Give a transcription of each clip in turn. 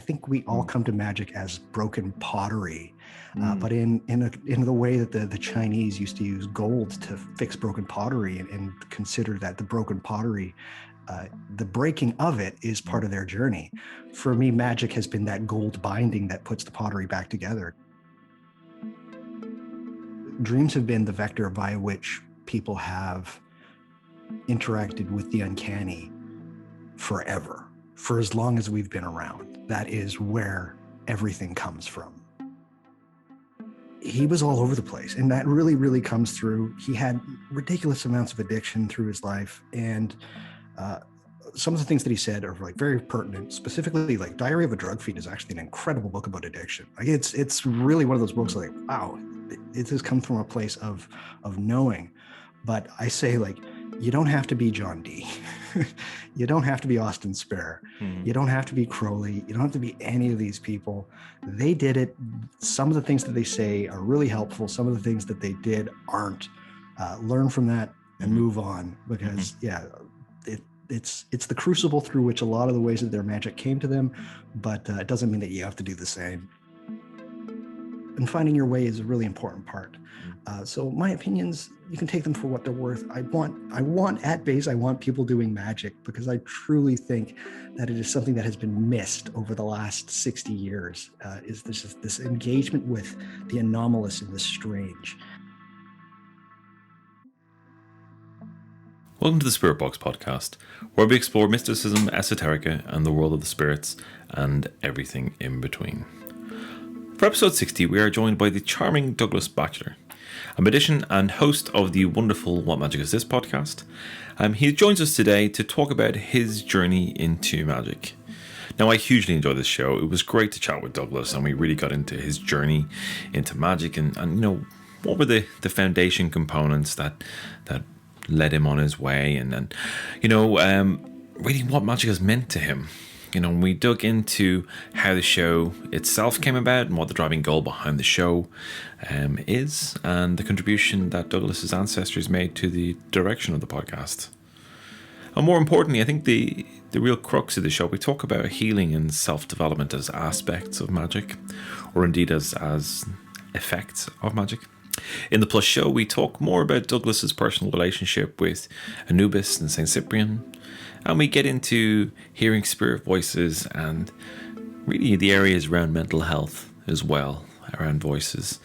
think we all come to magic as broken pottery, Mm. but in the way that the Chinese used to use gold to fix broken pottery and consider that the broken pottery, the breaking of it is part of their journey. For me, magic has been that gold binding that puts the pottery back together. Dreams have been the vector via which people have interacted with the uncanny forever, for as long as we've been around. That is where everything comes from. He was all over the place, and that really, really comes through. He had ridiculous amounts of addiction through his life, and some of the things that he said are like very pertinent. Specifically, like Diary of a Drug Fiend is actually an incredible book about addiction. Like it's really one of those books like, wow, it has come from a place of knowing. But I say, like, you don't have to be John Dee. You don't have to be Austin Spare. You don't have to be Crowley. You don't have to be any of these people. They did it. Some of the things that they say are really helpful. Some of the things that they did aren't. Learn from that and move on, because it's the crucible through which a lot of the ways that their magic came to them, but it doesn't mean that you have to do the same. And finding your way is a really important part. So my opinions, you can take them for what they're worth. I want at base, I want people doing magic, because I truly think that it is something that has been missed over the last 60 years, is this engagement with the anomalous and the strange. Welcome to the Spirit Box podcast, where we explore mysticism, esoterica, and the world of the spirits, and everything in between. For episode 60, we are joined by the charming Douglas Batchelor, a magician and host of the wonderful What Magic Is This podcast. He joins us today to talk about his journey into magic. Now, I hugely enjoyed this show. It was great to chat with Douglas, and we really got into his journey into magic, and you know, what were the foundation components that led him on his way, and you know, really what magic has meant to him. You know, we dug into how the show itself came about and what the driving goal behind the show is, and the contribution that Douglas's ancestors made to the direction of the podcast. And more importantly, I think the real crux of the show, we talk about healing and self-development as aspects of magic, or indeed as effects of magic. In the Plus show, we talk more about Douglas's personal relationship with Anubis and Saint Cyprian, and we get into hearing spirit voices and really the areas around mental health as well, around voices.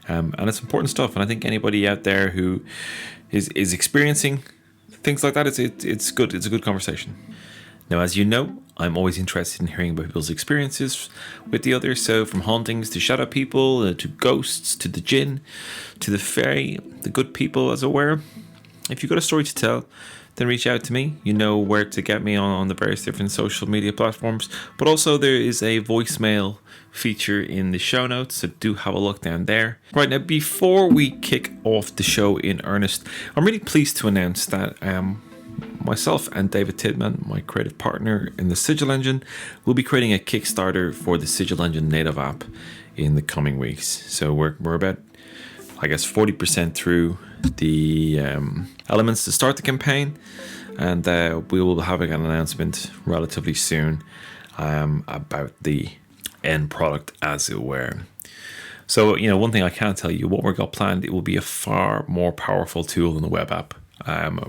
And it's important stuff, and I think anybody out there who is experiencing things like that, it's good. It's a good conversation. Now, as you know, I'm always interested in hearing about people's experiences with the others. So from hauntings to shadow people, to ghosts, to the jinn, to the fae, the good people, as it were. If you've got a story to tell, then reach out to me. You know where to get me on the various different social media platforms. But also there is a voicemail feature in the show notes, so do have a look down there. Right, now before we kick off the show in earnest, I'm really pleased to announce that myself and David Tidman, my creative partner in the Sigil Engine, will be creating a Kickstarter for the Sigil Engine native app in the coming weeks. So we're about, I guess, 40% through the elements to start the campaign, and we will be having an announcement relatively soon about the end product, as it were. So, you know, one thing I can tell you, what we've got planned, it will be a far more powerful tool than the web app.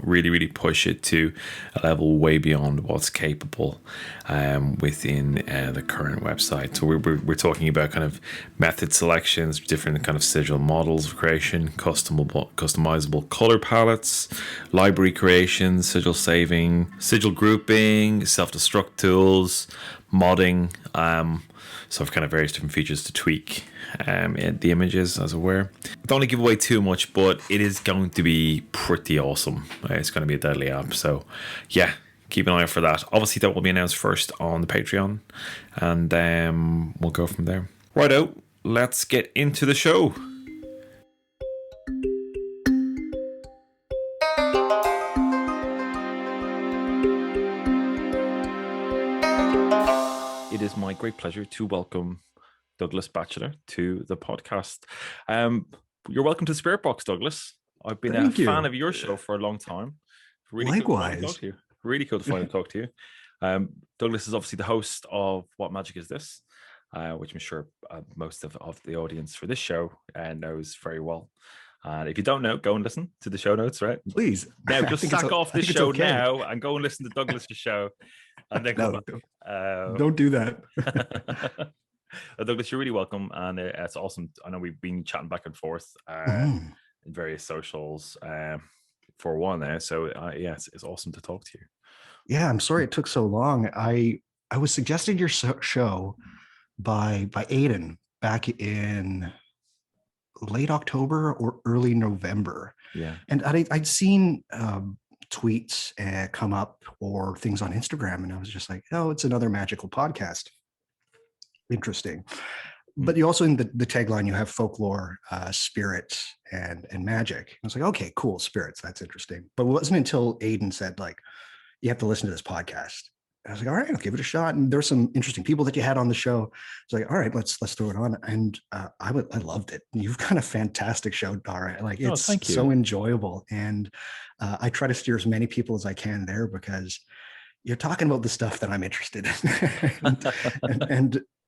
Really push it to a level way beyond what's capable within the current website. So we're talking about kind of method selections, different kind of sigil models of creation, customizable color palettes, library creation, sigil saving, sigil grouping, self-destruct tools, modding, so kind of various different features to tweak the images, as it were. Don't want to give away too much, but it is going to be pretty awesome. It's going to be a deadly app, so yeah, keep an eye out for that. Obviously that will be announced first on the Patreon, and we'll go from there. Righto, let's get into the show. It is my great pleasure to welcome Douglas Batchelor to the podcast. You're welcome to Spirit Box, Douglas. I've been fan of your show for a long time. Really Likewise. Cool to talk to you. Really cool to finally talk to you. Douglas is obviously the host of What Magic Is This, which I'm sure most of the audience for this show knows very well. And if you don't know, go and listen to the show notes, right? Please. Now, just sack off this show now and go and listen to Douglas's show. And then no, don't do that. Douglas, you're really welcome. And it's awesome. I know we've been chatting back and forth in various socials for a while now. So, it's awesome to talk to you. Yeah, I'm sorry it took so long. I was suggested your show by Aiden back in late October or early November. Yeah. And I'd seen tweets come up or things on Instagram, and I was just like, oh, it's another magical podcast. Interesting. But you also, in the tagline, you have folklore, spirits, and magic. I was like, okay, cool, spirits. That's interesting. But it wasn't until Aiden said, like, you have to listen to this podcast. I was like, all right, I'll give it a shot. And there's some interesting people that you had on the show. It's like, all right, let's throw it on. And I loved it. You've got a fantastic show, Dara. Like, it's so enjoyable. And I try to steer as many people as I can there because you're talking about the stuff that I'm interested in.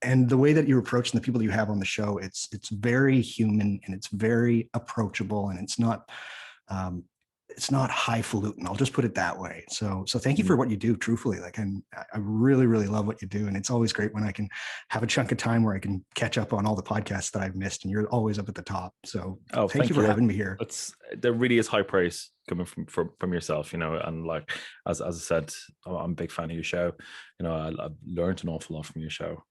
and the way that you're approaching the people you have on the show, it's very human and it's very approachable, and it's not highfalutin. I'll just put it that way. So thank you for what you do, truthfully. Like, and I really, really love what you do. And it's always great when I can have a chunk of time where I can catch up on all the podcasts that I've missed, and you're always up at the top. So thank you for having me here. There really is high praise coming from yourself, and like, as I said, I'm a big fan of your show. I've learned an awful lot from your show.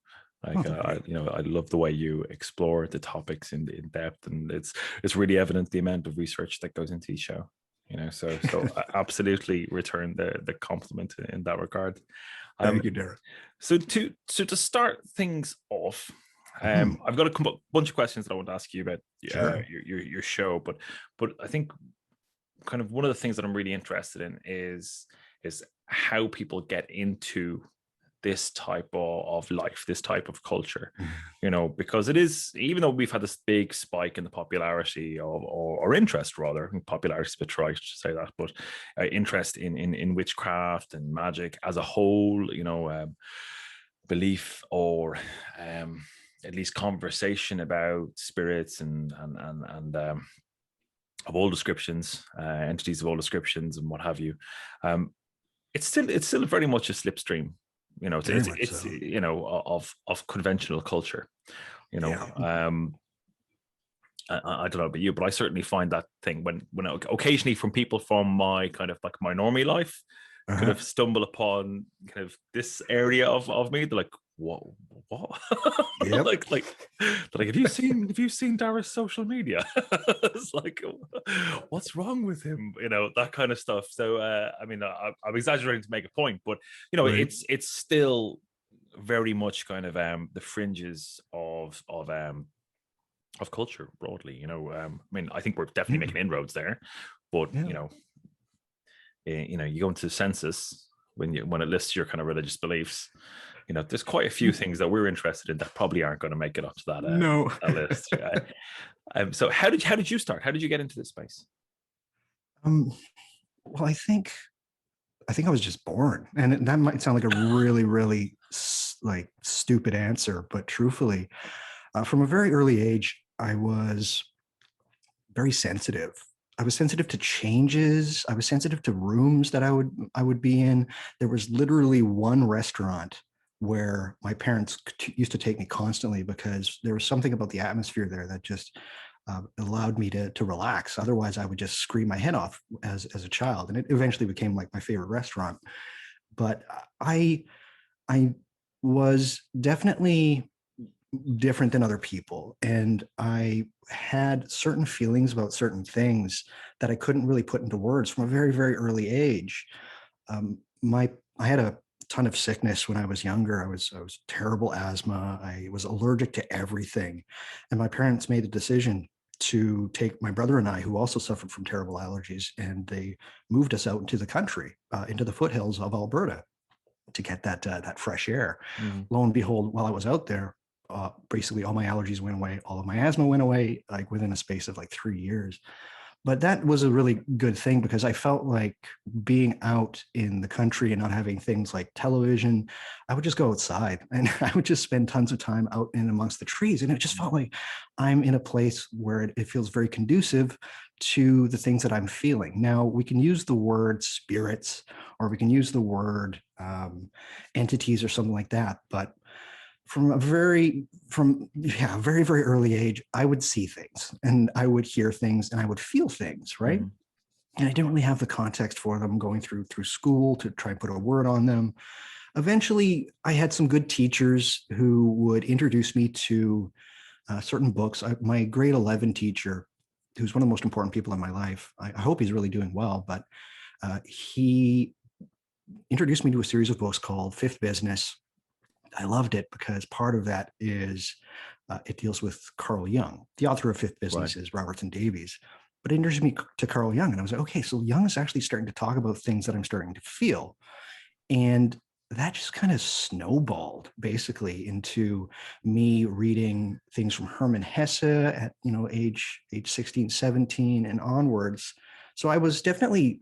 Like, I love the way you explore the topics in depth, and it's really evident the amount of research that goes into each show. So I absolutely return the compliment in that regard. Thank you, Derek. So to start things off, I've got a bunch of questions that I want to ask you about your show, but I think kind of one of the things that I'm really interested in is how people get into this type of life, this type of culture, because it is, even though we've had this big spike in the popularity or interest, rather, popularity is a bit trite to say that, but interest in witchcraft and magic as a whole, belief or at least conversation about spirits and of all descriptions, entities of all descriptions and what have you. It's still very much a slipstream. It's of conventional culture. I don't know about you, but I certainly find that thing when occasionally from people from my kind of like my normie life kind of stumble upon kind of this area of me, they're like, what? Yep. like have you seen Dara's social media? It's like, what's wrong with him? That kind of stuff. So I'm exaggerating to make a point, but right. It's still very much kind of the fringes of culture broadly. I think we're definitely making inroads there, but you go into the census when it lists your kind of religious beliefs. There's quite a few things that we're interested in that probably aren't going to make it up to that list. So how did you start? How did you get into this space? Well, I think I was just born, and that might sound like a really, really like stupid answer, but truthfully, from a very early age, I was very sensitive. I was sensitive to changes. I was sensitive to rooms that I would be in. There was literally one restaurant where my parents used to take me constantly because there was something about the atmosphere there that just allowed me to relax. Otherwise, I would just scream my head off as a child, and it eventually became like my favorite restaurant. But I was definitely different than other people, and I had certain feelings about certain things that I couldn't really put into words from a very, very early age. I had a ton of sickness when I was younger. I was terrible asthma. I was allergic to everything, and my parents made a decision to take my brother and I, who also suffered from terrible allergies, and they moved us out into the country, into the foothills of Alberta, to get that fresh air. Lo and behold, while I was out there, basically all my allergies went away, all of my asthma went away, like within a space of like 3 years. but that was a really good thing because I felt like being out in the country and not having things like television, I would just go outside and I would just spend tons of time out in amongst the trees. And it just felt like I'm in a place where it feels very conducive to the things that I'm feeling. Now, we can use the word spirits or we can use the word entities or something like that. But very, very early age, I would see things and I would hear things and I would feel things, right? Mm-hmm. And I didn't really have the context for them going through school to try and put a word on them. Eventually, I had some good teachers who would introduce me to certain books. My grade 11 teacher, who's one of the most important people in my life, I hope he's really doing well, but he introduced me to a series of books called Fifth Business. I loved it because part of that is it deals with Carl Jung. The author of Fifth Business Right. is Robertson Davies, but it introduced me to Carl Jung. And I was like, okay, so Jung is actually starting to talk about things that I'm starting to feel. And that just kind of snowballed basically into me reading things from Hermann Hesse at, age 16, 17 and onwards. So I was definitely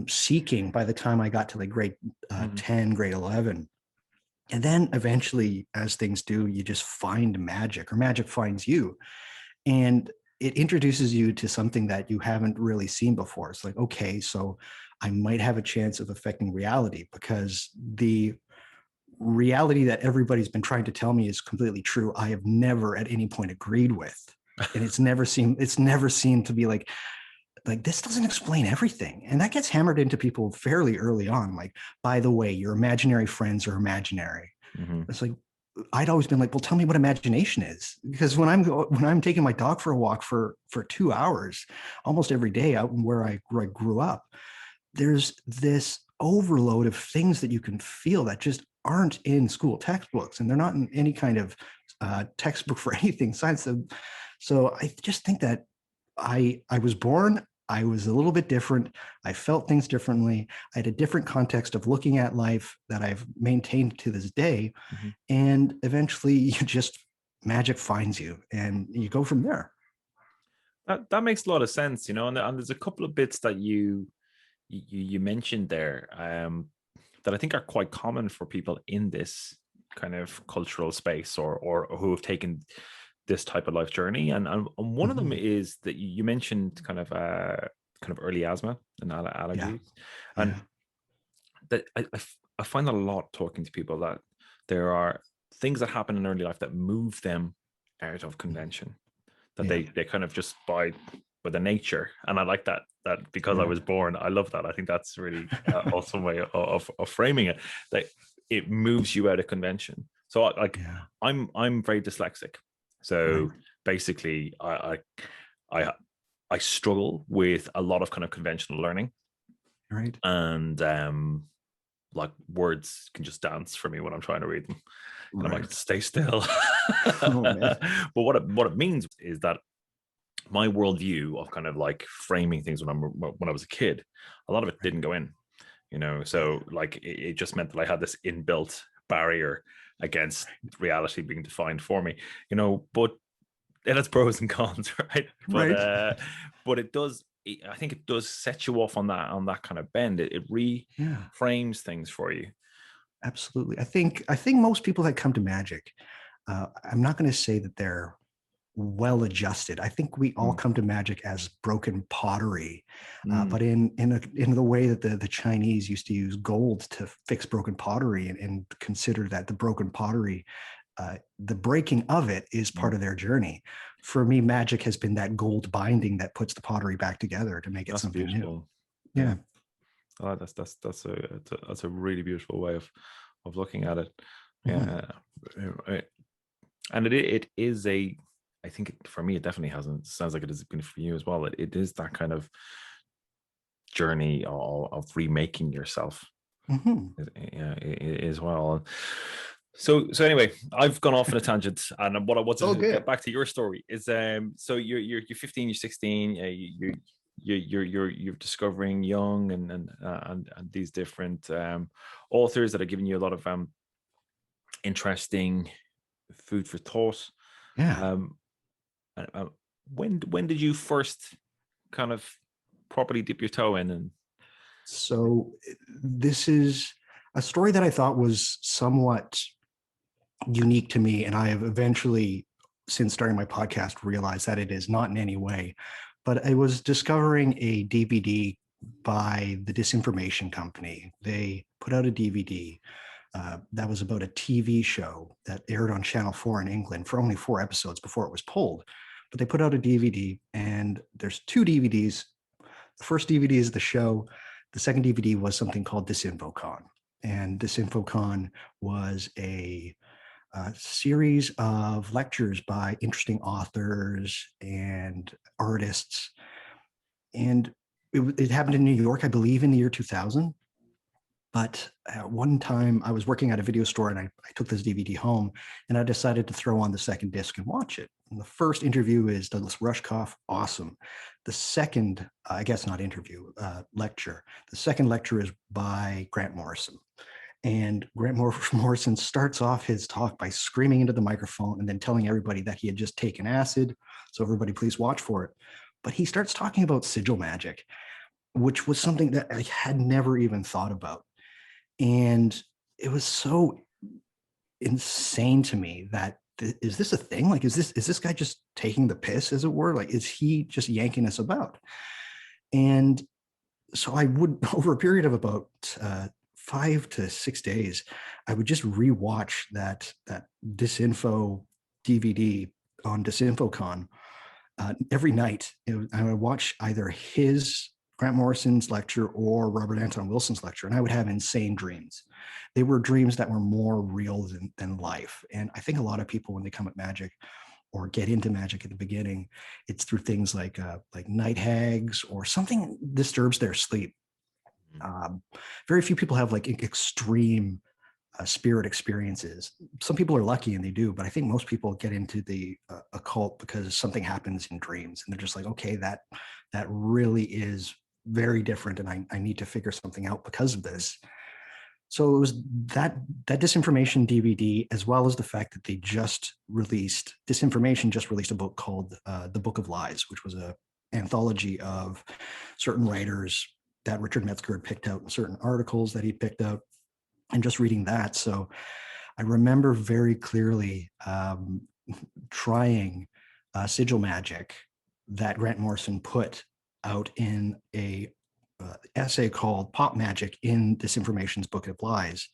seeking by the time I got to like grade Mm-hmm. 10, grade 11. And then eventually, as things do, you just find magic or magic finds you. And it introduces you to something that you haven't really seen before. It's like, okay, so I might have a chance of affecting reality because the reality that everybody's been trying to tell me is completely true. I have never at any point agreed with. And it's never seemed to be like this doesn't explain everything. And that gets hammered into people fairly early on. Like, by the way, your imaginary friends are imaginary. Mm-hmm. It's like, I'd always been like, well, tell me what imagination is. Because when I'm taking my dog for a walk for 2 hours, almost every day out where I grew up, there's this overload of things that you can feel that just aren't in school textbooks. And they're not in any kind of textbook for anything science. So I just think that I was born, I was a little bit different. I felt things differently. I had a different context of looking at life that I've maintained to this day. Mm-hmm. And eventually magic finds you and you go from there. That makes a lot of sense, and there's a couple of bits that you mentioned there that I think are quite common for people in this kind of cultural space or who have taken this type of life journey. And one of them Mhm. is that you mentioned kind of early asthma and Yeah. allergies. And Yeah. that I find that a lot talking to people that there are things that happen in early life that move them out of convention, that Yeah. they kind of just by the nature. And I like that because I Yeah. was born. I love that. I think that's really awesome way of framing it, that it moves you out of convention. So Yeah. I'm very dyslexic. Right. So basically I I struggle with a lot of kind of conventional learning, Right. and like words can just dance for me when I'm trying to read them, and I'm like, Right. stay still. Oh man. But what it means is that my worldview of kind of like framing things when I was a kid, a lot of it Right. didn't go in, so like it just meant that I had this inbuilt barrier against reality being defined for me, but it has pros and cons, right? Right. But I think it does set you off on that kind of bend. It Yeah. reframes things for you. Absolutely. I think most people that come to magic, I'm not going to say that they're well adjusted. I think we all Mm, come to magic as broken pottery, mm, but in the way that the Chinese used to use gold to fix broken pottery and consider that the broken pottery, the breaking of it is part mm. of their journey. For me, magic has been that gold binding that puts the pottery back together to make it That's something new. beautiful. Yeah. Yeah. Oh, that's a really beautiful way of looking at it. Mhm. Yeah. And it is I think for me it definitely hasn't sounds like it has been for you as well. It is that kind of journey of remaking yourself, Mhm. yeah, as well. So anyway, I've gone off on a tangent, and what I It's wanted all to get good. back to your story is so you're 15, you're 16, you're discovering Jung and these different authors that are giving you a lot of interesting food for thought. Yeah. Um, when did you first kind of properly dip your toe in? And So this is a story that I thought was somewhat unique to me, and I have eventually, since starting my podcast, realized that it is not in any way. But I was discovering a DVD by the Disinformation Company. They put out a DVD that was about a TV show that aired on Channel 4 in England for only 4 episodes before it was pulled. But they put out a DVD, and there's 2 DVDs. The first DVD is the show. The second DVD was something called DisinfoCon. And DisinfoCon was a series of lectures by interesting authors and artists. And it happened in New York, I believe, in the year 2000. But at one time, I was working at a video store, and I took this DVD home, and I decided to throw on the second disc and watch it. And the first interview is Douglas Rushkoff, awesome. The second, I guess not interview, lecture. The second lecture is by Grant Morrison. And Grant Morrison starts off his talk by screaming into the microphone and then telling everybody that he had just taken acid. So everybody please watch for it. But he starts talking about sigil magic, which was something that I had never even thought about. And it was so insane to me that is this a thing? Like, is this guy just taking the piss, as it were? Like, is he just yanking us about? And so I would, over a period of about 5 to 6 days, I would just rewatch that Disinfo DVD on DisinfoCon every night. I would watch either his Grant Morrison's lecture or Robert Anton Wilson's lecture, and I would have insane dreams. They were dreams that were more real than life. And I think a lot of people, when they come at magic or get into magic at the beginning, it's through things like night hags or something disturbs their sleep. Very few people have like extreme spirit experiences. Some people are lucky and they do, but I think most people get into the occult because something happens in dreams, and they're just like, okay, that really is very different, and I need to figure something out because of this. So it was that Disinformation DVD, as well as the fact that Disinformation just released a book called The Book of Lies, which was a anthology of certain writers that Richard Metzger had picked out in certain articles that he picked out, and just reading that. So I remember very clearly trying sigil magic that Grant Morrison put out in a essay called Pop Magic in Disinformation's Book of Lies.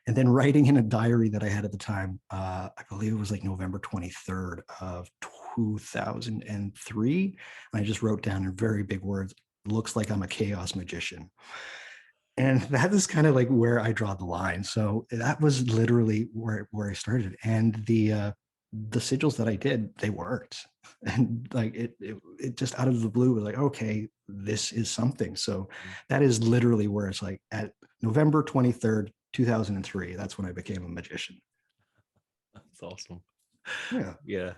And then writing in a diary that I had at the time, I believe it was like November 23rd of 2003. And I just wrote down in very big words, looks like I'm a chaos magician. And that is kind of like where I draw the line. So that was literally where I started. And the sigils that I did, they worked. And like it just out of the blue was like, okay, this is something. So that is literally where it's like at November 23rd, 2003, that's when I became a magician. That's awesome. Yeah. Yeah.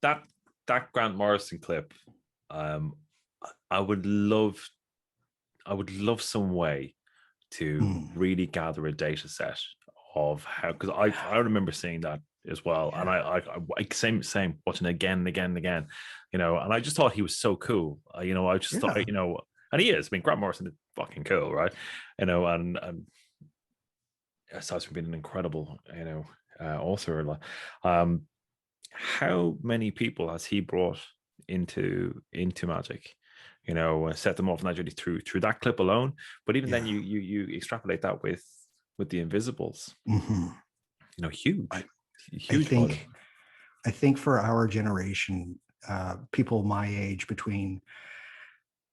That Grant Morrison clip, I would love some way to really gather a data set of how, because I remember seeing that as well, yeah. And I same watching it again and again and again, and I just thought he was so cool, I just thought, and he is. I mean, Grant Morrison is fucking cool, right? And aside from being an incredible, author, how many people has he brought into magic? Set them off on that journey through that clip alone. But even then, you extrapolate that with the Invisibles. Huge. I think for our generation, people my age between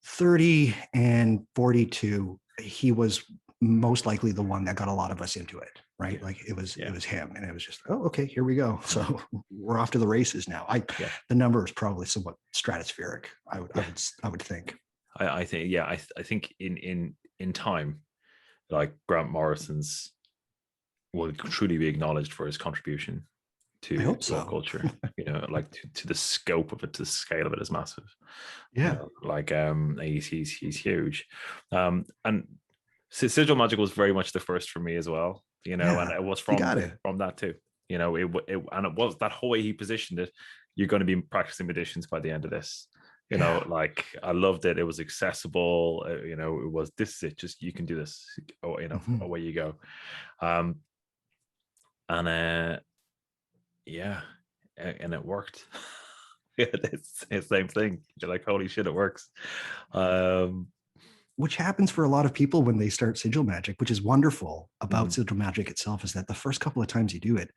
30 and 42, he was most likely the one that got a lot of us into it, right? Yeah. Like it was him, and it was just, oh, okay, here we go. So we're off to the races now. The number is probably somewhat stratospheric, I would think. I think in time, like Grant Morrison's will truly be acknowledged for his contribution to pop culture. Like to the scope of it, to the scale of it is massive. Yeah. He's huge. And sigil magic was very much the first for me as well. And it was from that too. And it was that whole way he positioned it. You're going to be practicing magicians by the end of this. Like I loved it. It was accessible. It was, this is it. Just, you can do this. Oh, away you go. And yeah, and it worked. It's the same thing. You're like, holy shit, it works. Which happens for a lot of people when they start sigil magic, which is wonderful about sigil magic itself, is that the first couple of times you do it,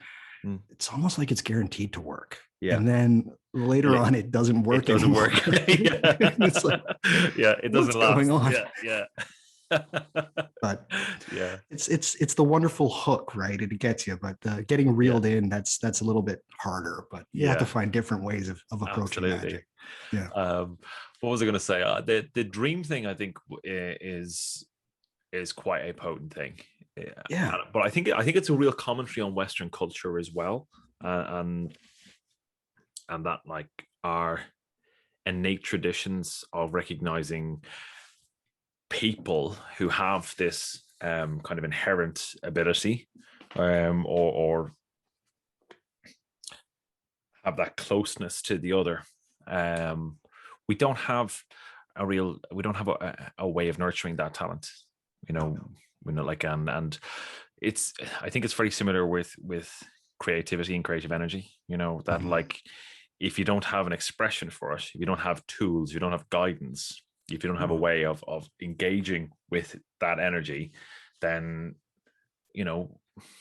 it's almost like it's guaranteed to work. Yeah. And then later on, it doesn't work. It doesn't anymore. work. It's like, it doesn't last. Going on? Yeah. But yeah, it's the wonderful hook, right? It gets you, but getting reeled in, that's a little bit harder. But you have to find different ways of approaching magic. Yeah. What was I going to say? The dream thing, I think, is quite a potent thing. Yeah. But I think it's a real commentary on Western culture as well, and that, like, our innate traditions of recognizing people who have this kind of inherent ability, or have that closeness to the other. We don't have a way of nurturing that talent, like, and it's, I think it's very similar with creativity and creative energy, that like, if you don't have an expression for it, if you don't have tools, if you don't have guidance, if you don't have a way of engaging with that energy, then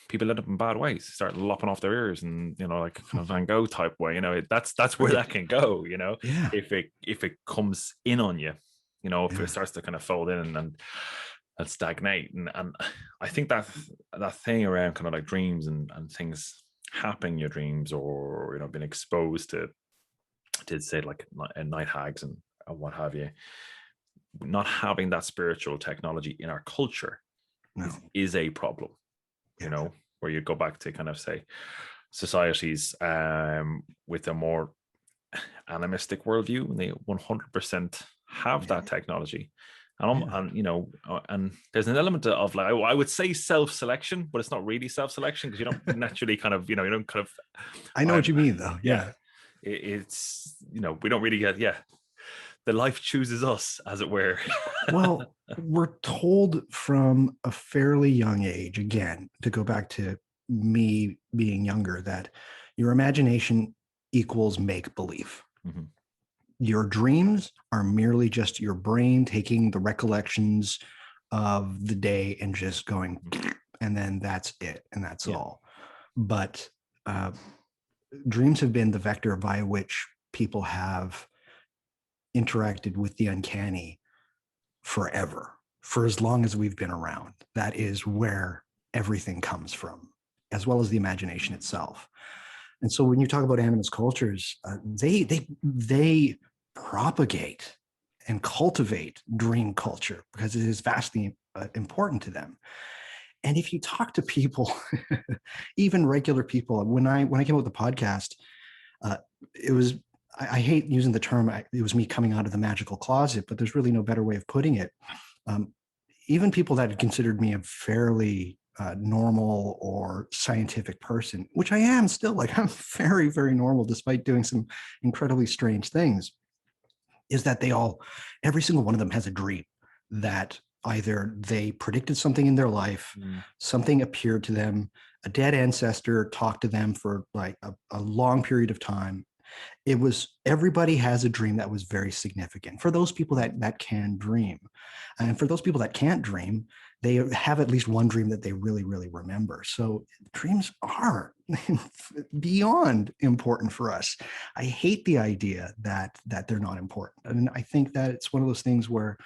people end up in bad ways, start lopping off their ears, and like kind of Van Gogh type way. That's where that can go. If it comes in on you, if it starts to kind of fold in and stagnate, and I think that thing around kind of like dreams and things happening in your dreams, or being exposed to say like night hags and what have you, not having that spiritual technology in our culture is a problem. Where you go back to kind of say societies with a more animistic worldview, and they 100% have that technology, and there's an element of, like, I would say self-selection, but it's not really self-selection, because you don't naturally kind of, you don't kind of. I know what you mean, though. Yeah. It's we don't really get the life chooses us, as it were. Well, we're told from a fairly young age, again, to go back to me being younger, that your imagination equals make-believe. Your dreams are merely just your brain taking the recollections of the day and just going, and then that's it, and that's all. But dreams have been the vector by which people have interacted with the uncanny forever, for as long as we've been around. That is where everything comes from, as well as the imagination itself. And so when you talk about animist cultures, they propagate and cultivate dream culture because it is vastly important to them. And if you talk to people, even regular people, when I came up with the podcast, it was, I hate using the term, it was me coming out of the magical closet, but there's really no better way of putting it. Even people that had considered me a fairly normal or scientific person, which I am still, like, I'm very, very normal despite doing some incredibly strange things, is that every single one of them has a dream that either they predicted something in their life, something appeared to them, a dead ancestor talked to them for like a long period of time. Everybody has a dream that was very significant for those people that can dream. And for those people that can't dream, they have at least one dream that they really, really remember. So dreams are beyond important for us. I hate the idea that they're not important. And I think that it's one of those things where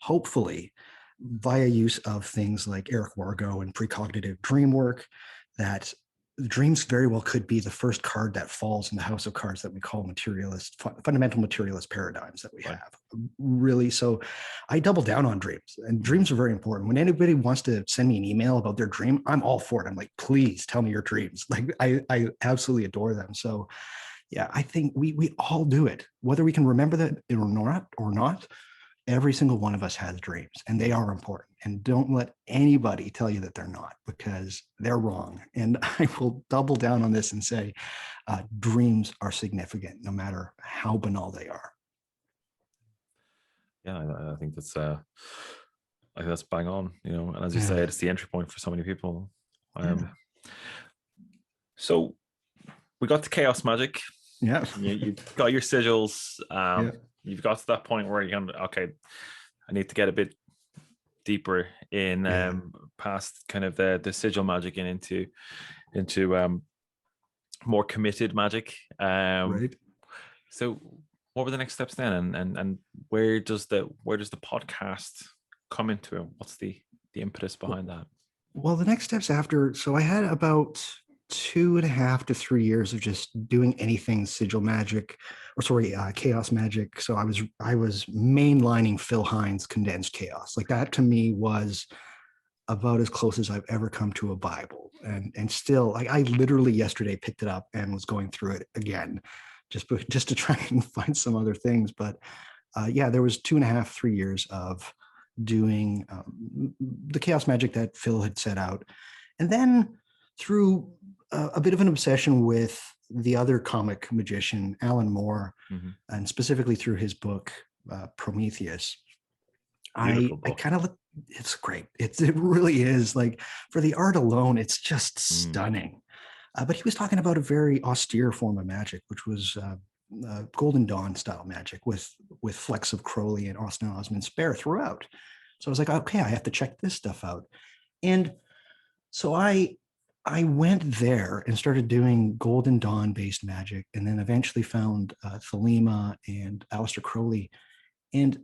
hopefully via use of things like Eric Wargo and precognitive dream work, that dreams very well could be the first card that falls in the house of cards that we call fundamental materialist paradigms that we have. Really, so I double down on dreams, and dreams are very important. When anybody wants to send me an email about their dream, I'm all for it. I'm like, please tell me your dreams. Like, I absolutely adore them. So yeah, I think we all do it, whether we can remember that or not. Every single one of us has dreams, and they are important. And don't let anybody tell you that they're not, because they're wrong. And I will double down on this and say dreams are significant, no matter how banal they are. Yeah, I think that's bang on, and as you Yeah. say, it's the entry point for so many people. Yeah. So we got to chaos magic. Yeah. You got your sigils. Yeah. You've got to that point where you can, okay, I need to get a bit deeper in, Yeah. past kind of the sigil magic and into more committed magic. Right. So what were the next steps then, and where does the podcast come into it? What's the impetus behind that? Well, the next steps after, so I had about 2.5 to 3 years of just doing anything sigil magic, or sorry, chaos magic. So I was mainlining Phil Hines' condensed chaos. Like that to me was about as close as I've ever come to a Bible. And still, like I literally yesterday picked it up and was going through it again, just to try and find some other things. But yeah, there was 2.5, 3 years of doing the chaos magic that Phil had set out. And then through a bit of an obsession with the other comic magician, Alan Moore, Mm-hmm. and specifically through his book, Prometheus, Beautiful I book. kind of, it's great. It really is. Like for the art alone, it's just Mm. stunning. But he was talking about a very austere form of magic, which was Golden Dawn style magic with flecks of Crowley and Austin Osman Spare throughout. So I was like, okay, I have to check this stuff out. And so I went there and started doing Golden Dawn based magic, and then eventually found Thelema and Aleister Crowley. And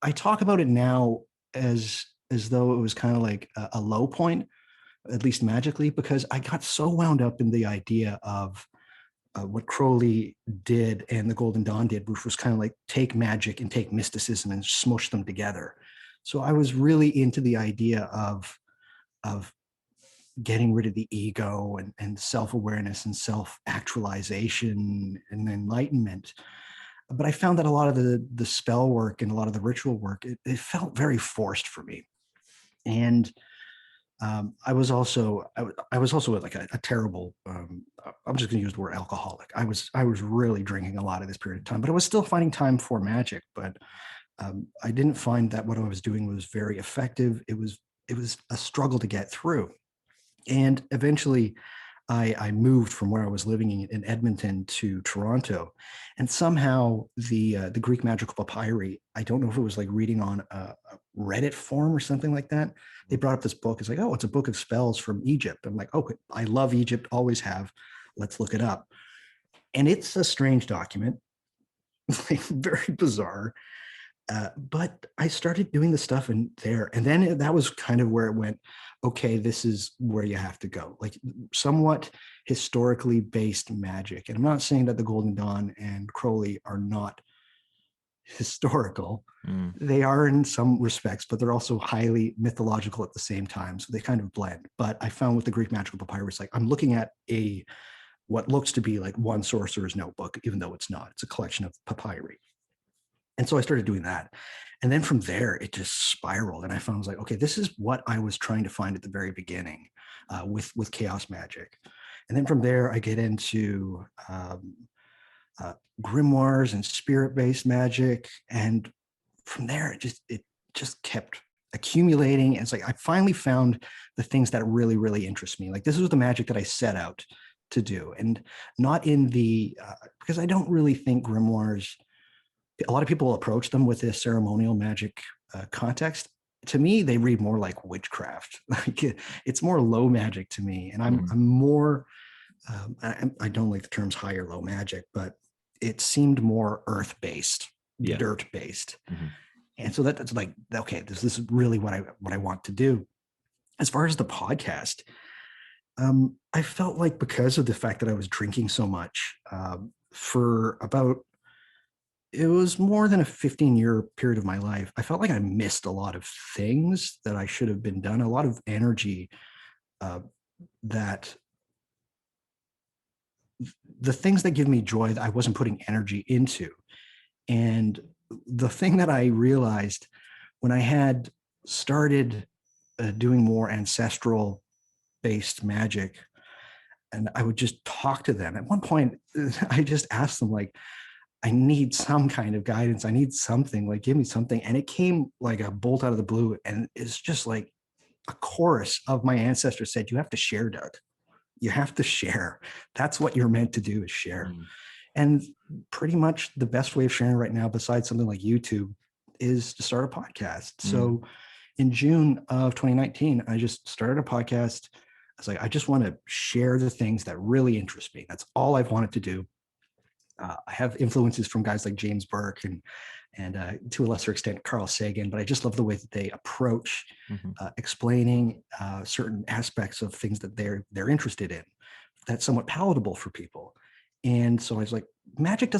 I talk about it now as though it was kind of like a low point, at least magically, because I got so wound up in the idea of what Crowley did and the Golden Dawn did, which was kind of like take magic and take mysticism and smush them together. So I was really into the idea of getting rid of the ego and self-awareness and self-actualization and enlightenment. But I found that a lot of the spell work and a lot of the ritual work, it felt very forced for me. And I was also like a terrible. I'm just going to use the word alcoholic. I was really drinking a lot of this period of time, but I was still finding time for magic. But I didn't find that what I was doing was very effective. It was a struggle to get through, and eventually I moved from where I was living in Edmonton to Toronto, and somehow the Greek magical papyri. I don't know if it was like reading on a Reddit forum or something like that. They brought up this book. It's like, oh, it's a book of spells from Egypt. I'm like, okay, I love Egypt, always have. Let's look it up. And it's a strange document, like very bizarre. But I started doing the stuff in there, and then that was kind of where it went. Okay, this is where you have to go, like somewhat historically based magic. And I'm not saying that the Golden Dawn and Crowley are not historical. Mm. They are in some respects, but they're also highly mythological at the same time. So they kind of blend. But I found with the Greek magical papyrus, like I'm looking at what looks to be like one sorcerer's notebook, even though it's not. It's a collection of papyri. And so I started doing that. And then from there, it just spiraled. And I found I was like, okay, this is what I was trying to find at the very beginning with chaos magic. And then from there, I get into grimoires and spirit-based magic. And from there, it just kept accumulating. And it's like I finally found the things that really, really interest me. Like this was the magic that I set out to do, and not in the because I don't really think grimoires, a lot of people approach them with this ceremonial magic context. To me, they read more like witchcraft. Like it's more low magic to me, and I'm more. I don't like the terms high or low magic, but it seemed more earth based, Yeah. dirt based, Mm-hmm. and so that's like okay. This is really what I want to do. As far as the podcast, I felt like because of the fact that I was drinking so much for about it was more than a 15-year period of my life. I felt like I missed a lot of things that I should have been done, a lot of energy uh, that the things that give me joy that I wasn't putting energy into. And the thing that I realized when I had started doing more ancestral based magic, and I would just talk to them. At one point, I just asked them, like, I need some kind of guidance. I need something, like, give me something. And it came like a bolt out of the blue. And it's just like a chorus of my ancestors said, you have to share, Doug. You have to share. That's what you're meant to do, is share. And pretty much the best way of sharing right now, besides something like YouTube, is to start a podcast. So in June of 2019, I just started a podcast. I was like, I just want to share the things that really interest me. That's all I've wanted to do. I have influences from guys like James Burke and to a lesser extent, Carl Sagan, but I just love the way that they approach explaining certain aspects of things that they're interested in. That's somewhat palatable for people. And so I was like, Magick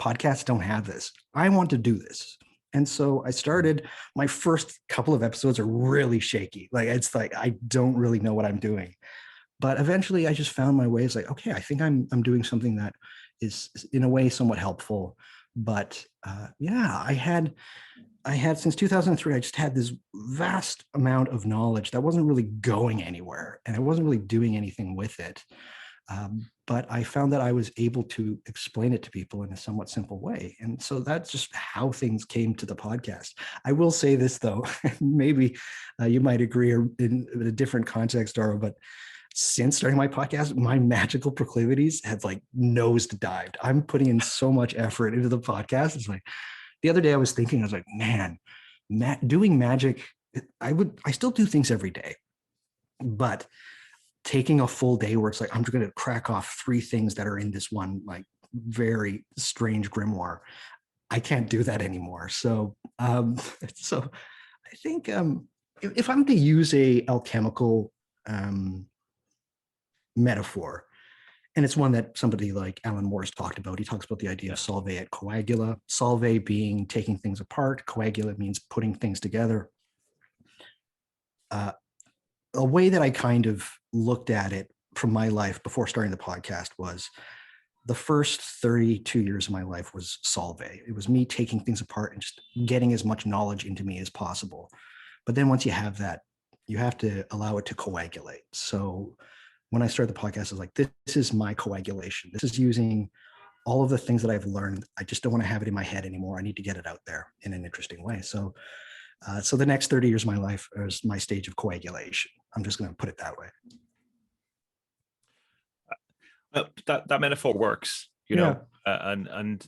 podcasts don't have this. I want to do this. And so I started. My first couple of episodes are really shaky. Like, it's like, I don't really know what I'm doing. But eventually I just found my way. It's like, okay, I think I'm doing something that is in a way somewhat helpful. But yeah, I had since 2003, I just had this vast amount of knowledge that wasn't really going anywhere, and I wasn't really doing anything with it. But I found that I was able to explain it to people in a somewhat simple way. And so that's just how things came to the podcast. I will say this, though, maybe you might agree, or in a different context, Dara, but since starting my podcast, my magical proclivities have like nosedived. I'm putting in so much effort into the podcast. It's like, the other day I was thinking, I was like, man, doing magic, I still do things every day, but taking a full day where it's like, I'm going to crack off 3 things that are in this one, like, very strange grimoire. I can't do that anymore. So, so I think if I'm to use a alchemical metaphor, and it's one that somebody like Alan Moore's talked about. He talks about the idea of solve et coagula. Solve being taking things apart. Coagula means putting things together. A way that I kind of looked at it from my life before starting the podcast was, the first 32 years of my life was solve. It was me taking things apart and just getting as much knowledge into me as possible. But then once you have that, you have to allow it to coagulate. So when I started the podcast, I was like, this is my coagulation. This is using all of the things that I've learned. I just don't want to have it in my head anymore. I need to get it out there in an interesting way. So the next 30 years of my life is my stage of coagulation. I'm just going to put it that way. That metaphor works, know, and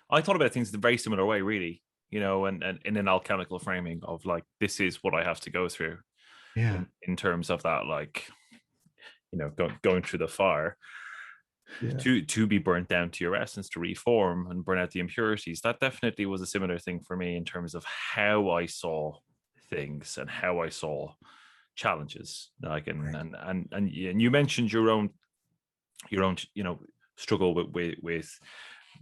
I thought about things in a very similar way, really, and in an alchemical framing of like, this is what I have to go through. Yeah. In terms of that, like, going through the fire to be burnt down to your essence, to reform and burn out the impurities. That definitely was a similar thing for me in terms of how I saw things and how I saw challenges. Like, and you mentioned your own struggle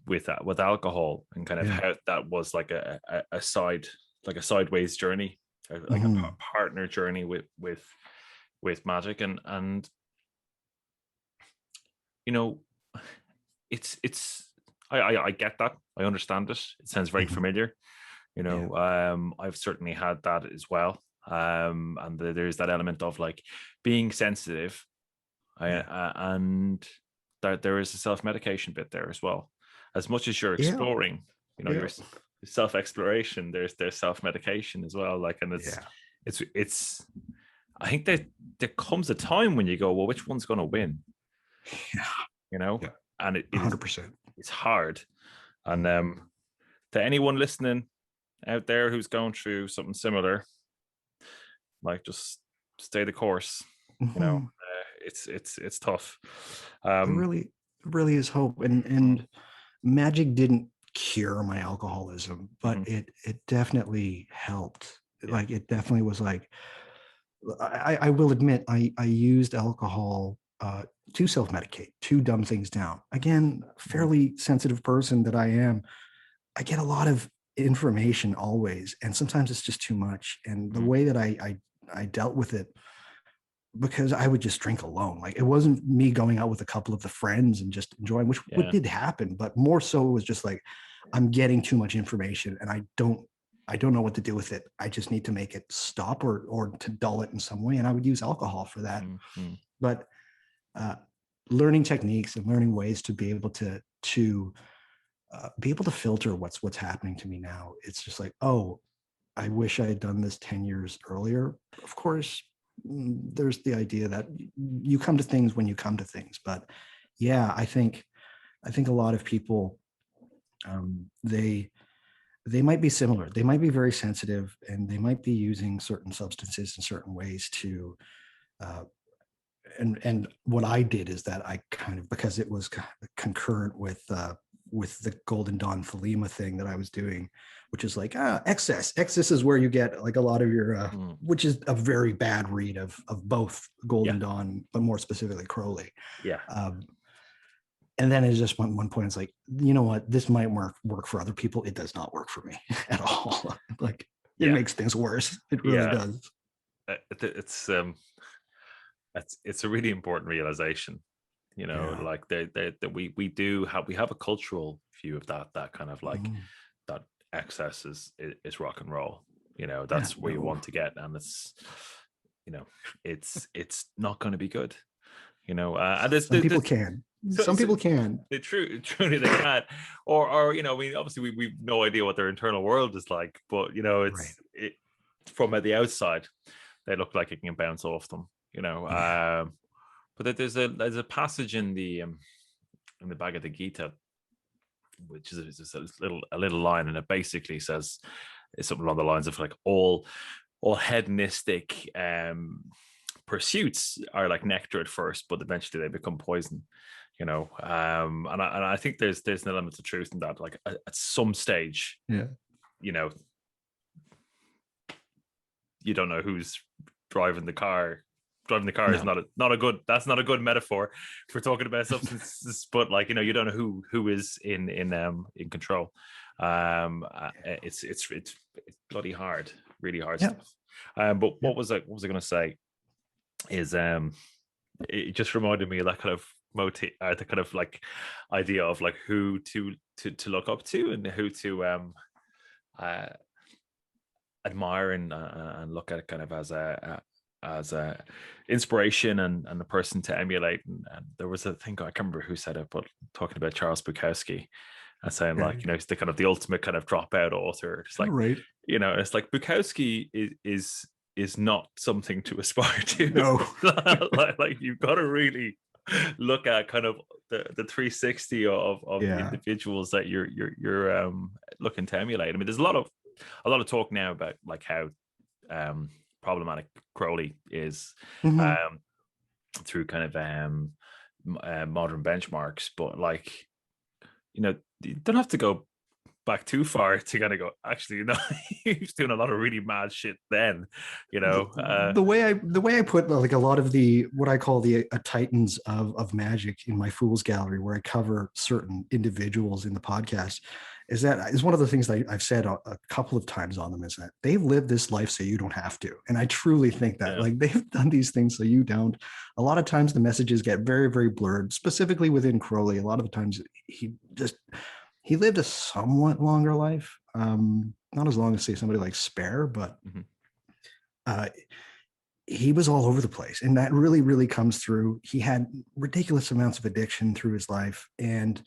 with alcohol, and kind of how that was like a sideways journey, like a partner journey with Magick, and it's I get that. I understand it. It sounds very familiar. I've certainly had that as well. And there's that element of like being sensitive, and there is a self-medication bit there as well. As much as you're exploring, your self-exploration, there's self-medication as well. Like, and it's I think that there comes a time when you go, well, which one's going to win? And it 100%. It's hard. And to anyone listening out there who's going through something similar, like, just stay the course. It's tough. It really is hope. And Magick didn't cure my alcoholism, but it definitely helped. Like, it definitely was like, I will admit, I used alcohol to self-medicate, to dumb things down. Again, fairly sensitive person that I am, I get a lot of information always, and sometimes it's just too much. And the way that I dealt with it, because I would just drink alone. Like, it wasn't me going out with a couple of the friends and just enjoying, which did happen, but more so it was just like, I'm getting too much information and I don't know what to do with it. I just need to make it stop or to dull it in some way. And I would use alcohol for that. But learning techniques and learning ways to be able to be able to filter what's happening to me now. It's just like, oh, I wish I had done this 10 years earlier. Of course, there's the idea that you come to things when you come to things. But yeah, I think a lot of people, they might be similar. They might be very sensitive, and they might be using certain substances in certain ways to. Uh, and what I did is that I kind of, because it was concurrent with the Golden Dawn Thelema thing that I was doing, which is like excess. Excess is where you get like a lot of your, which is a very bad read of both Golden Dawn, but more specifically Crowley. Yeah. And then it just one point, it's like, you know what, this might work for other people. It does not work for me at all. Like it makes things worse. It really does. It's a really important realization, like that we have a cultural view of that kind of like that excess is rock and roll. That's where you want to get, and it's not going to be good. And some people can. Some people can. Truly they can. Or obviously we've no idea what their internal world is like, but it from the outside, they look like it can bounce off them. But there's a passage in the Bhagavad Gita, which is a little line, and it basically says it's something along the lines of like all hedonistic pursuits are like nectar at first, but eventually they become poison. And I think there's an element of truth in that. Like at some stage, you don't know who's driving the car. Driving the car is not a good metaphor for talking about substances, but like you don't know who is in control. It's bloody hard, really hard stuff. But what was I going to say is it just reminded me of that kind of motif, the kind of like idea of like who to look up to and who to admire and look at kind of as a inspiration and a person to emulate. And there was a thing, I can't remember who said it, but talking about Charles Bukowski and saying like, it's the kind of the ultimate kind of dropout author. It's like, it's like Bukowski is not something to aspire to. No. like you've got to really look at kind of the 360 of the individuals that you're looking to emulate. I mean, there's a lot of talk now about like how problematic Crowley is through kind of modern benchmarks, but like you don't have to go back too far to kind of go, actually, he was doing a lot of really mad shit then, the way I put like a lot of the what I call the titans of magic in my Fool's Gallery, where I cover certain individuals in the podcast, is one of the things that I've said a couple of times on them, is that they've lived this life so you don't have to. And I truly think that like they've done these things so you don't. A lot of times the messages get very, very blurred, specifically within Crowley. A lot of the times he lived a somewhat longer life, not as long as say somebody like Spare, but he was all over the place, and that really, really comes through. He had ridiculous amounts of addiction through his life, and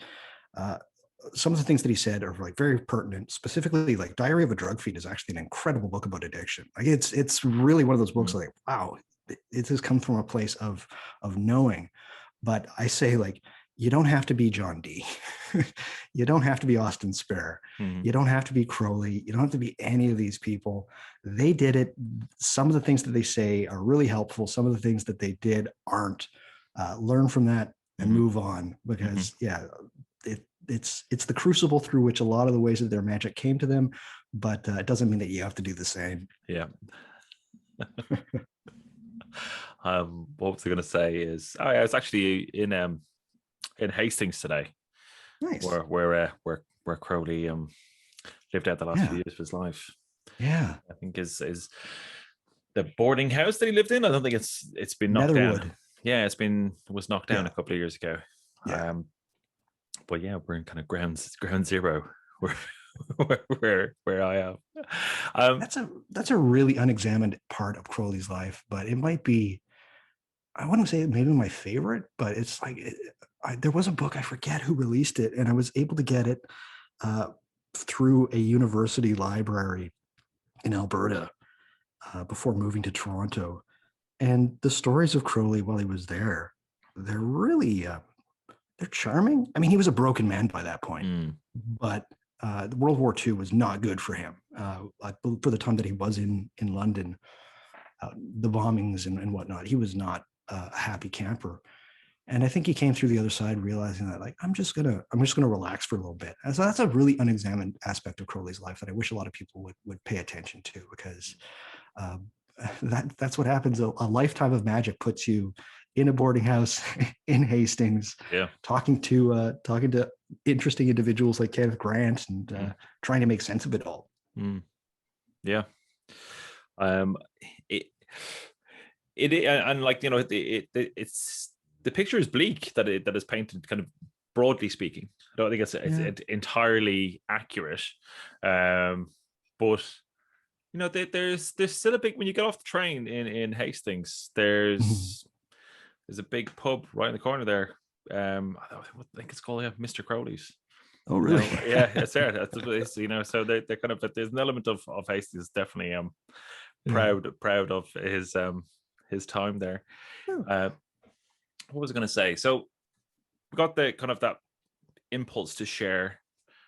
some of the things that he said are like very pertinent. Specifically, like Diary of a Drug Fiend is actually an incredible book about addiction. Like it's really one of those books like, wow, it has come from a place of knowing. But I say, like, you don't have to be John Dee. You don't have to be Austin Spare. You don't have to be Crowley. You don't have to be any of these people. They did it. Some of the things that they say are really helpful. Some of the things that they did aren't. Learn from that and move on, because it's the crucible through which a lot of the ways of their magic came to them, but it doesn't mean that you have to do the same. What was I going to say is I was actually in Hastings today. Nice. Where Crowley lived out the last few years of his life. I think is the boarding house that he lived in. I don't think it's been knocked down. It was knocked down a couple of years ago. But we're in kind of ground zero where I am. That's a really unexamined part of Crowley's life, but it might be, I wouldn't say maybe my favorite, but it's like there was a book, I forget who released it, and I was able to get it. through a university library in Alberta before moving to Toronto. And the stories of Crowley while he was there, they're really they're charming. I mean, he was a broken man by that point, but World War II was not good for him. For the time that he was in London, the bombings and whatnot, he was not a happy camper. And I think he came through the other side realizing that, like, I'm just gonna relax for a little bit. And so that's a really unexamined aspect of Crowley's life that I wish a lot of people would pay attention to, because that's what happens. A lifetime of Magick puts you in a boarding house in Hastings, talking to interesting individuals like Kenneth Grant and trying to make sense of it all. Yeah. And like, you know, it's the picture is bleak that is painted, kind of broadly speaking. I don't think it's entirely accurate, but you know, there's still a big, when you get off the train in Hastings, there's a big pub right in the corner there. I think it's called Mr. Crowley's. Oh, really? Yeah, it's there. That's, you know, so they're kind of, there's an element of Hastings definitely proud of his time there. What was I going to say? So we got the kind of that impulse to share,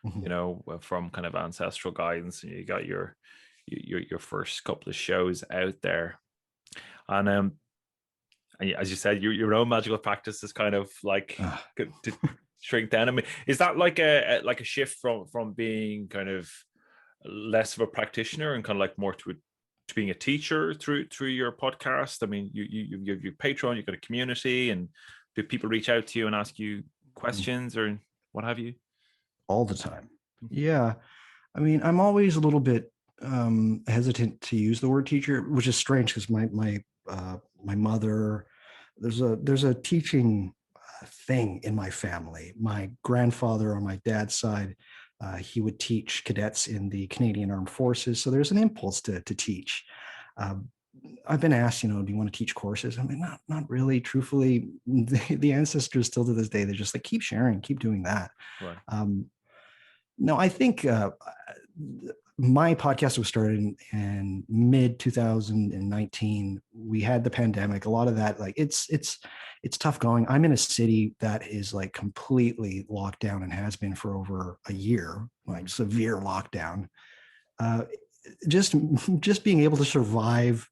you know, from kind of ancestral guidance, and you got your first couple of shows out there, and as you said, your own magical practice is kind of like to shrink down. I mean, is that like a shift from being kind of less of a practitioner and kind of like more to being a teacher through your podcast? I mean, you have your Patreon, you've got a community, and do people reach out to you and ask you questions or what have you? All the time. Yeah. I mean, I'm always a little bit hesitant to use the word teacher, which is strange because my mother, there's a teaching thing in my family. My grandfather on my dad's side, he would teach cadets in the Canadian Armed Forces. So there's an impulse to teach. I've been asked, you know, do you want to teach courses? I mean, not really. Truthfully, the ancestors still to this day, they're just like, keep sharing, keep doing that. Right. No, I think my podcast was started in mid 2019. We had the pandemic. A lot of that, like it's tough going. I'm in a city that is like completely locked down and has been for over a year, like severe lockdown. Just being able to survive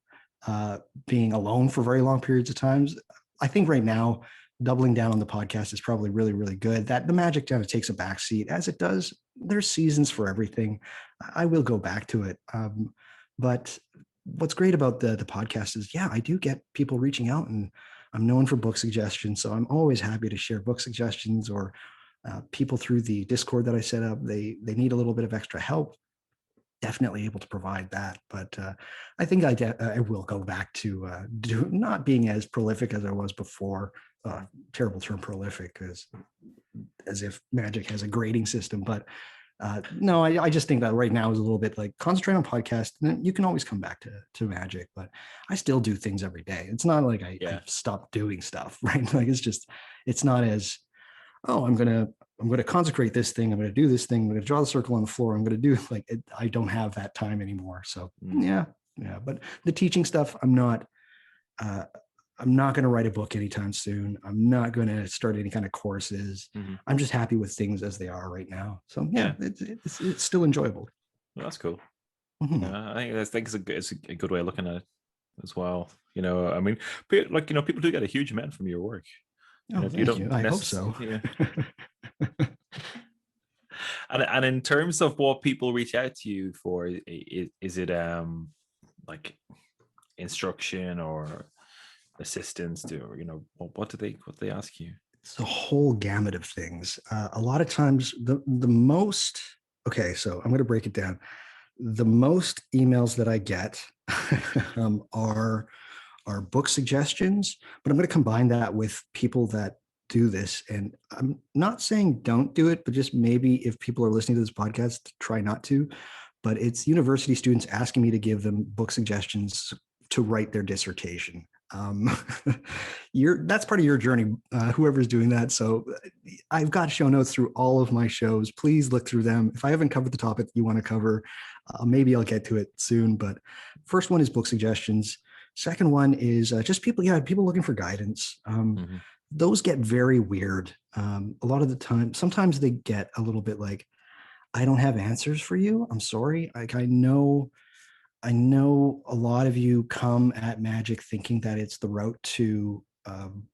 being alone for very long periods of times. I think right now, doubling down on the podcast is probably really, really good. That the Magick kind of takes a backseat, as it does. There's seasons for everything. I will go back to it. But what's great about the podcast is, I do get people reaching out, and I'm known for book suggestions. So I'm always happy to share book suggestions, or people through the Discord that I set up. They need a little bit of extra help. Definitely able to provide that. But I think I will go back to not being as prolific as I was before. Terrible term, prolific, as if Magick has a grading system. But no, I just think that right now is a little bit like concentrate on podcast. And you can always come back to Magick, but I still do things every day. It's not like I stopped doing stuff, right? Like it's not as, I'm gonna consecrate this thing. I'm gonna do this thing. I'm gonna draw the circle on the floor. I'm gonna do I don't have that time anymore. So yeah. But the teaching stuff, I'm not going to write a book anytime soon. I'm not going to start any kind of courses. I'm just happy with things as they are right now. So it's still enjoyable. Well, that's cool. I think it's a good way of looking at it as well. You know, I mean, like, you know, people do get a huge amount from your work. Thank you. I hope so. Yeah. And in terms of what people reach out to you for, is it like instruction or assistance to, or, you know, what do they ask you? It's a whole gamut of things. A lot of times the most, so I'm going to break it down. The most emails that I get are book suggestions, but I'm going to combine that with people that do this. And I'm not saying don't do it, but just maybe if people are listening to this podcast, try not to. But it's university students asking me to give them book suggestions to write their dissertation. That's part of your journey, whoever's doing that. So I've got show notes through all of my shows. Please look through them. If I haven't covered the topic you want to cover, maybe I'll get to it soon. But first one is book suggestions. Second one is just people looking for guidance. Those get very weird. A lot of the time, sometimes they get a little bit like, I don't have answers for you. I'm sorry. Like, I know a lot of you come at Magick thinking that it's the route to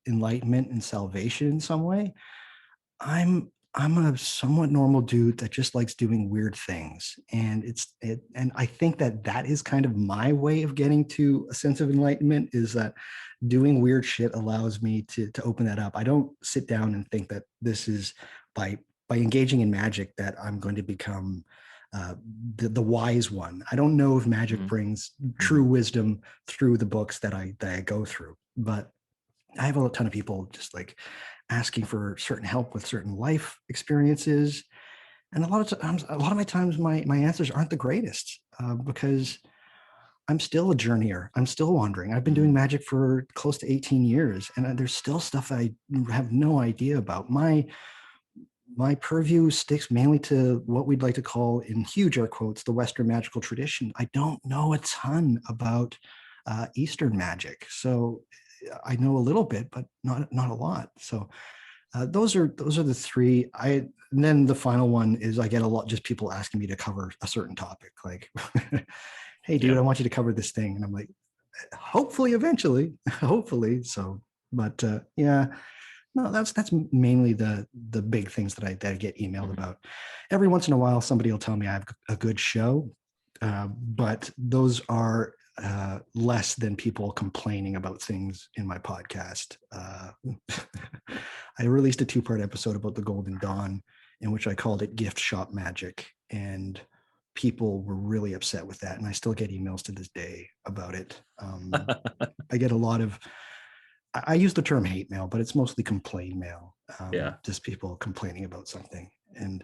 enlightenment and salvation in some way. I'm a somewhat normal dude that just likes doing weird things, and and I think that is kind of my way of getting to a sense of enlightenment, is that doing weird shit allows me to open that up. I don't sit down and think that this is by engaging in magic that I'm going to become the wise one. I don't know if magic brings true wisdom through the books that I go through, but I have a ton of people just like asking for certain help with certain life experiences, and a lot of my times, my answers aren't the greatest because I'm still a journeyer. I'm still wandering. I've been doing magic for close to 18 years, and there's still stuff that I have no idea about. My purview sticks mainly to what we'd like to call, in huge air quotes, the Western magical tradition. I don't know a ton about Eastern magic, so I know a little bit, but not a lot. So those are the three. And then the final one is I get a lot just people asking me to cover a certain topic, like, "Hey, dude, I want you to cover this thing," and I'm like, "Hopefully, eventually, hopefully." So, but yeah. No, that's mainly the big things that I get emailed about. Every once in a while, somebody will tell me I have a good show, but those are less than people complaining about things in my podcast. I released a 2-part episode about the Golden Dawn, in which I called it Gift Shop Magic, and people were really upset with that, and I still get emails to this day about it. I get a lot of, I use the term hate mail, but it's mostly complaint mail. Just people complaining about something. And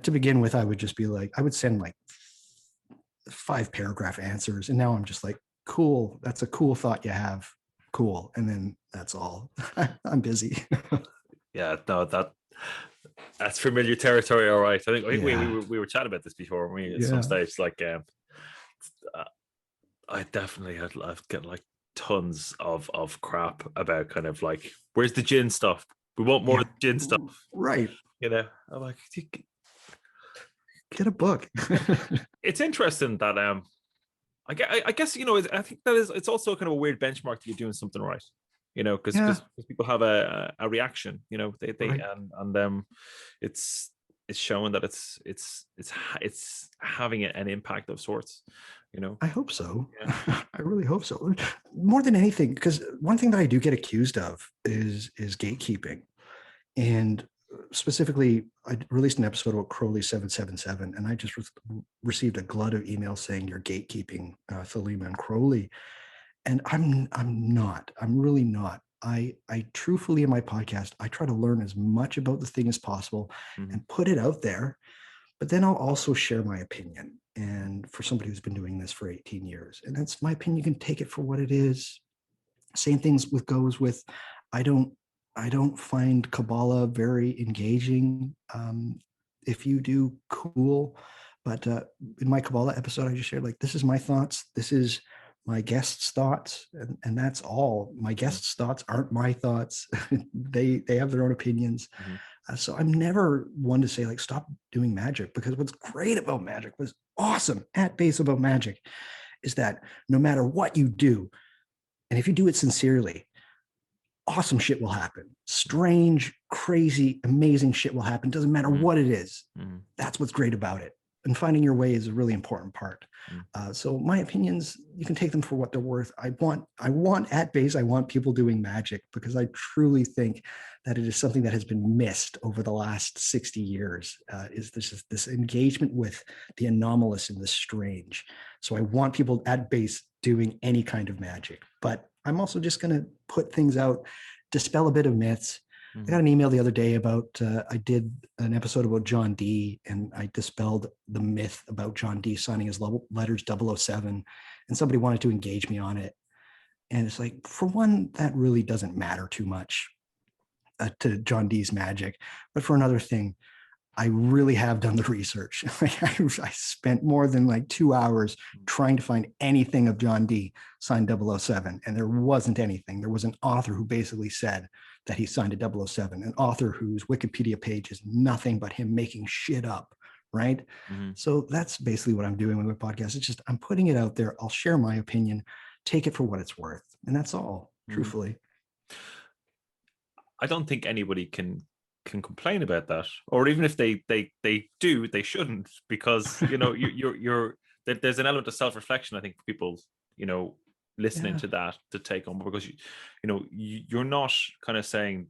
to begin with, I would just be like, I would send like 5-paragraph answers. And now I'm just like, cool, that's a cool thought you have. Cool. And then that's all. I'm busy. Yeah, no, that's familiar territory. All right. I think we were chatting about this before. At some stage, like, I definitely I've got like tons of crap about kind of like, where's the gin stuff? We want more gin stuff, right? You know, I'm like, get a book. It's interesting that I guess, you know, I think that it's also kind of a weird benchmark that you're doing something right, you know, because people have a reaction, you know, they right. and it's showing that it's having an impact of sorts, you know. I hope so. Yeah. I really hope so. More than anything, because one thing that I do get accused of is gatekeeping. And specifically, I released an episode about Crowley 777, and I just received a glut of emails saying you're gatekeeping Thelema and Crowley. And I'm not. I'm really not. I truthfully, in my podcast, I try to learn as much about the thing as possible and put it out there. But then I'll also share my opinion. And for somebody who's been doing this for 18 years, and that's my opinion, you can take it for what it is. Same things goes with, I don't find Kabbalah very engaging. If you do, cool. But in my Kabbalah episode, I just shared, like, this is my thoughts. This is my guests' thoughts. And that's all. My guests' thoughts aren't my thoughts. They have their own opinions. So I'm never one to say, like, stop doing magic, because what's great about magic, was awesome at base about magic, is that no matter what you do, and if you do it sincerely, awesome shit will happen. Strange, crazy, amazing shit will happen. Doesn't matter what it is. That's what's great about it. And finding your way is a really important part. So my opinions, you can take them for what they're worth. I want at base, I want people doing magic, because I truly think that it is something that has been missed over the last 60 years, is this engagement with the anomalous and the strange. So I want people at base doing any kind of magic, but I'm also just going to put things out, dispel a bit of myths. I got an email the other day about, I did an episode about John Dee, and I dispelled the myth about John Dee signing his letters 007, and somebody wanted to engage me on it. And it's like, for one, that really doesn't matter too much to John Dee's magic. But for another thing, I really have done the research. I spent more than like 2 hours trying to find anything of John Dee signed 007, and there wasn't anything. There was an author who basically said that he signed a 007, an author whose Wikipedia page is nothing but him making shit up, right? Mm-hmm. So that's basically what I'm doing with my podcast. It's just I'm putting it out there. I'll share my opinion, take it for what it's worth, and that's all, truthfully. I don't think anybody can complain about that, or even if they do, they shouldn't, because you're there's an element of self-reflection, I think, for people listening to that, to take on, because you're not kind of saying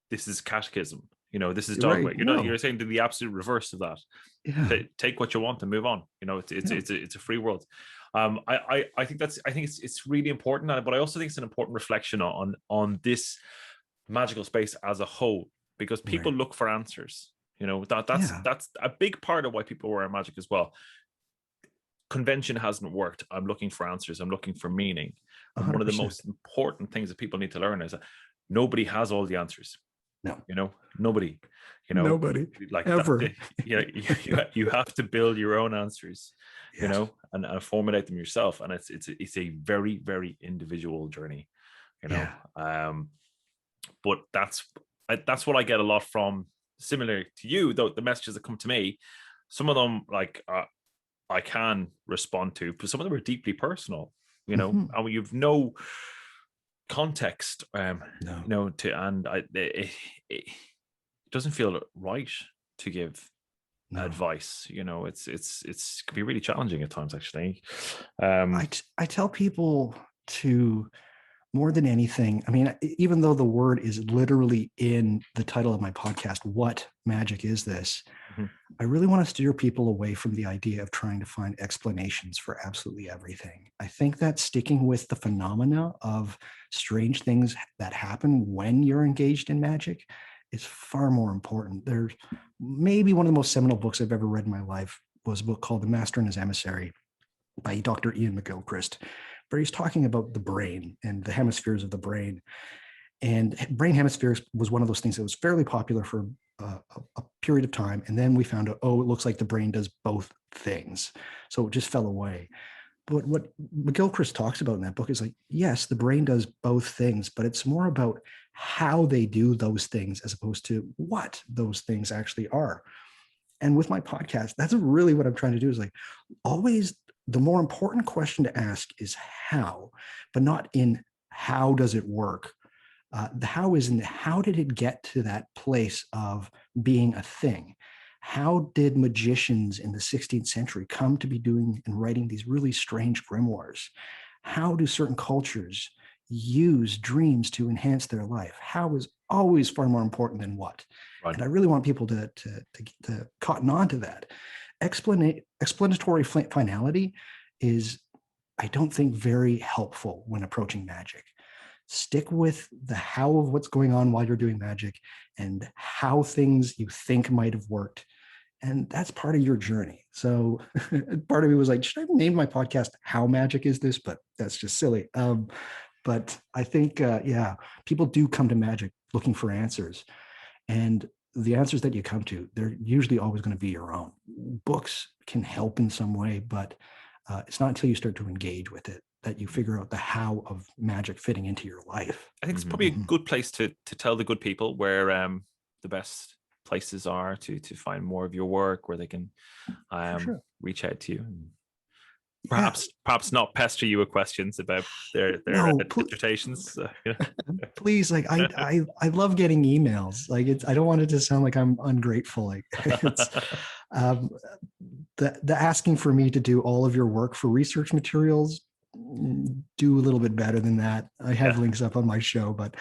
this is catechism, this is dogma. Right. You're saying the absolute reverse of that. Take what you want and move on. It's a free world. I think it's really important, but I also think it's an important reflection on this magical space as a whole, because people look for answers. That's a big part of why people wear magic as well. Convention hasn't worked. I'm looking for answers. I'm looking for meaning. And one of the most important things that people need to learn is that nobody has all the answers. No. Nobody. Nobody. Like ever. You have to build your own answers. And formulate them yourself. And it's a very, very individual journey. But that's what I get a lot from. Similar to you, though, the messages that come to me, some of them I can respond to, but some of them are deeply personal. And you've no context, it doesn't feel right to give advice. It's can be really challenging at times, actually. I tell people to, more than anything, I mean, even though the word is literally in the title of my podcast, What Magic Is This? I really want to steer people away from the idea of trying to find explanations for absolutely everything. I think that sticking with the phenomena of strange things that happen when you're engaged in magic is far more important. There's maybe one of the most seminal books I've ever read in my life was a book called The Master and His Emissary by Dr. Ian McGilchrist, where he's talking about the brain and the hemispheres of the brain. And brain hemispheres was one of those things that was fairly popular for a period of time. And then we found out, it looks like the brain does both things. So it just fell away. But what McGilchrist talks about in that book is like, yes, the brain does both things, but it's more about how they do those things as opposed to what those things actually are. And with my podcast, that's really what I'm trying to do, is like, always the more important question to ask is how, but not in how does it work. The how is in how did it get to that place of being a thing? How did magicians in the 16th century come to be doing and writing these really strange grimoires? How do certain cultures use dreams to enhance their life? How is always far more important than what. Right. And I really want people to cotton on to that. Explanatory finality is, I don't think, very helpful when approaching magic. Stick with the how of what's going on while you're doing magic and how things you think might have worked. And that's part of your journey. So part of me was like, should I name my podcast How Magic Is This? But that's just silly. But I think, people do come to magic looking for answers. And the answers that you come to, they're usually always going to be your own. Books can help in some way, but it's not until you start to engage with it that you figure out the how of magic fitting into your life. I think it's probably a good place to tell the good people where the best places are to find more of your work, where they can reach out to you. Perhaps not pester you with questions about their dissertations. Please, like I love getting emails. Like I don't want it to sound like I'm ungrateful. Like it's the asking for me to do all of your work for research materials. Do a little bit better than that. I have links up on my show, but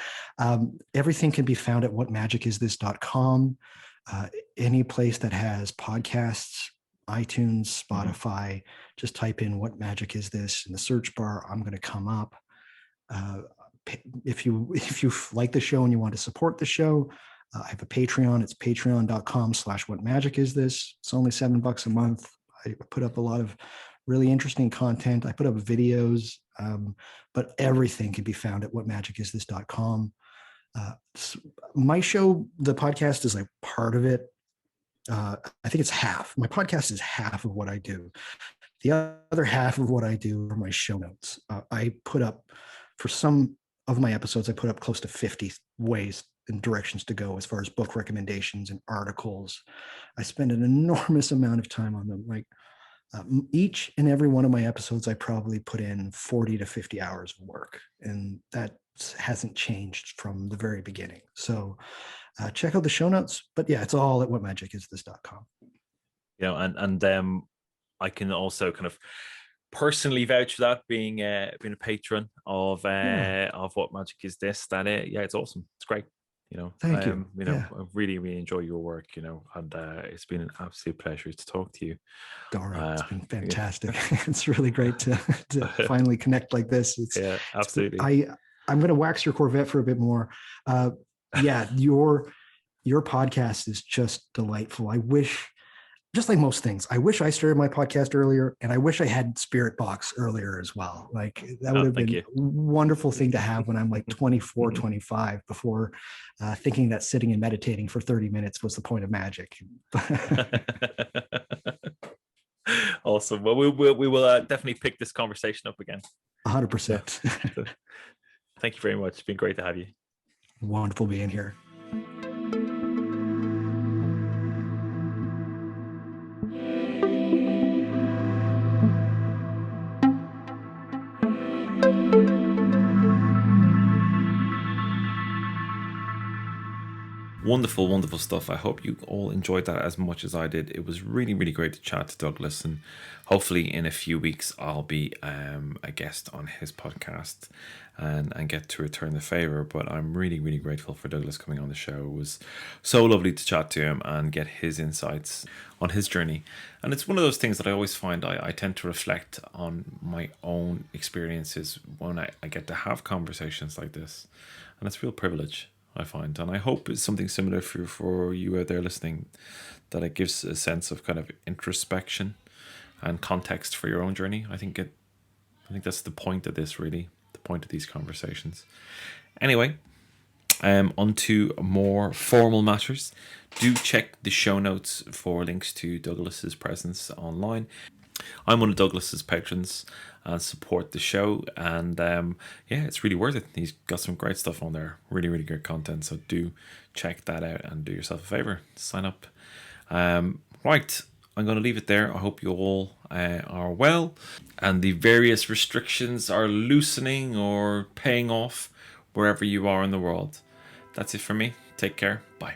everything can be found at whatmagicisthis.com. Any place that has podcasts, iTunes, Spotify, just type in What Magic Is This in the search bar. I'm going to come up. If you like the show and you want to support the show, I have a Patreon. It's patreon.com/whatmagicisthis. It's only $7 a month. I put up a lot of really interesting content. I put up videos, but everything can be found at whatmagicistthis.com. My show, the podcast, is like part of it. I think it's half. My podcast is half of what I do. The other half of what I do are my show notes. I put up, for some of my episodes, I put up close to 50 ways and directions to go as far as book recommendations and articles. I spend an enormous amount of time on them. Like each and every one of my episodes, I probably put in 40 to 50 hours of work, and that hasn't changed from the very beginning. So check out the show notes. But yeah, it's all at whatmagicistthis.com. I can also kind of personally vouch for that, being a patron of What Magic Is This. It's awesome. It's great. Thank you. I really, really enjoy your work, and it's been an absolute pleasure to talk to you. Dara, it's been fantastic. It's really great to finally connect like this. Absolutely. I'm going to wax your Corvette for a bit more. Your podcast is just delightful. I wish, just like most things, I wish I started my podcast earlier, and I wish I had Spirit Box earlier as well. Like that would have been a wonderful thing to have when I'm like 24, 25, before thinking that sitting and meditating for 30 minutes was the point of magic. Awesome. Well, we will definitely pick this conversation up again. 100%. Thank you very much. It's been great to have you. Wonderful being here. Wonderful, wonderful stuff. I hope you all enjoyed that as much as I did. It was really, really great to chat to Douglas, and hopefully in a few weeks I'll be a guest on his podcast and get to return the favor. But I'm really, really grateful for Douglas coming on the show. It was so lovely to chat to him and get his insights on his journey. And it's one of those things that I always find I tend to reflect on my own experiences when I get to have conversations like this. And it's a real privilege, I find, and I hope it's something similar for you out there listening, that it gives a sense of kind of introspection and context for your own journey. I think that's the point of this, really, the point of these conversations. Anyway, on to more formal matters. Do check the show notes for links to Douglas's presence online. I'm one of Douglas's patrons and support the show, and it's really worth it. He's got some great stuff on there, really, really good content, so do check that out and do yourself a favor, sign up. Right, I'm going to leave it there. I hope you all are well and the various restrictions are loosening or paying off wherever you are in the world. That's it for me. Take care. Bye.